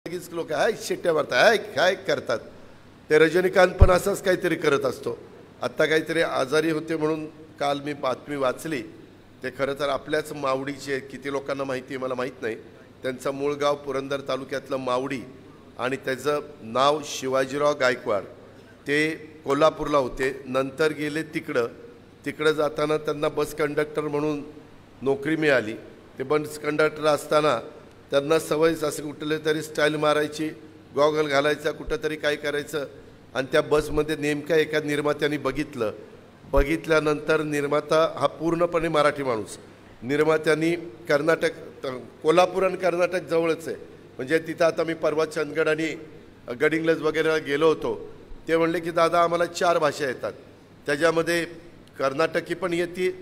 लगेच लोक हाय शिट्ट्या मारतात, हाय काय करतात. ते रजनीकांत पण असंच काहीतरी करत असतो. आत्ता काहीतरी आजारी होते म्हणून काल मी बातमी वाचली. ते खरं तर आपल्याच मावडीचे, किती लोकांना माहिती आहे मला माहीत नाही. त्यांचं मूळ गाव पुरंदर तालुक्यातलं मावडी आणि त्याचं नाव शिवाजीराव गायकवाड. ते कोल्हापूरला होते, नंतर गेले तिकडं जाताना त्यांना बस कंडक्टर म्हणून नोकरी मिळाली. ते बस कंडक्टर असताना त्यांना सवयच असं कुठले तरी स्टाईल मारायची, गॉगल घालायचा, कुठं तरी काय करायचं. आणि त्या बसमध्ये नेमका एका निर्मात्याने बघितल्यानंतर निर्माता हा पूर्णपणे मराठी माणूस. निर्मात्यांनी कोल्हापूर आणि कर्नाटक जवळच आहे. म्हणजे तिथं आता मी परवा चंदगड आणि गडिंग्लज वगैरे गेलो होतो. ते म्हणले की दादा आम्हाला 4 भाषा येतात, त्याच्यामध्ये कर्नाटकी पण येते,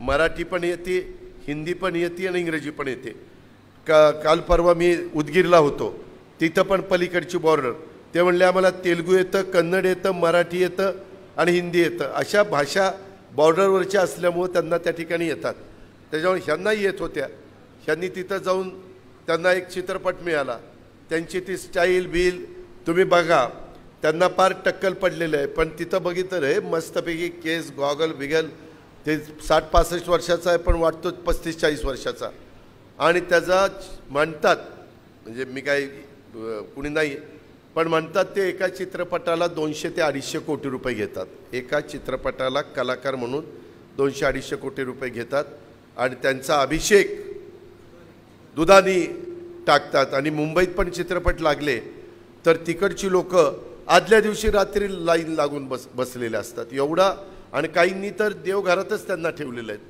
मराठी पण येते, हिंदी पण येते आणि इंग्रजी पण येते. काल परवा मी उदगीरला होतो, तिथं पण पलीकडची बॉर्डर. ते म्हणले आम्हाला तेलुगू येतं, कन्नड येतं, मराठी येतं आणि हिंदी येतं. अशा भाषा बॉर्डरवरच्या असल्यामुळं त्यांना त्या ठिकाणी येतात. त्याच्यामुळे ह्यांनाही येत होत्या. ह्यांनी तिथं जाऊन त्यांना एक चित्रपट मिळाला. त्यांची ती स्टाईल बिल तुम्ही बघा, त्यांना फार टक्कल पडलेलं आहे. पण तिथं बघितलं रे मस्तपैकी केस, गॉगल बिगल. ते 60-65 वर्षाचा आहे, पण वाटतो 35-40 वर्षाचा. आणि त्याचा म्हणतात, म्हणजे मी काही कुणी नाही, पण म्हणतात ते एका चित्रपटाला 200 ते 250 कोटी रुपये घेतात. एका चित्रपटाला कलाकार म्हणून 200-250 कोटी रुपये घेतात. आणि त्यांचा अभिषेक दुधाने टाकतात. आणि मुंबईत पण चित्रपट लागले तर तिकडची लोक आदल्या दिवशी रात्री लाईन लागून बसलेले असतात एवढा. आणि काहींनी तर देवघरातच त्यांना ठेवलेलं आहे,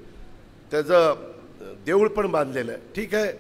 त्याचं देऊळ पण बांधलेलं आहे. ठीक आहे.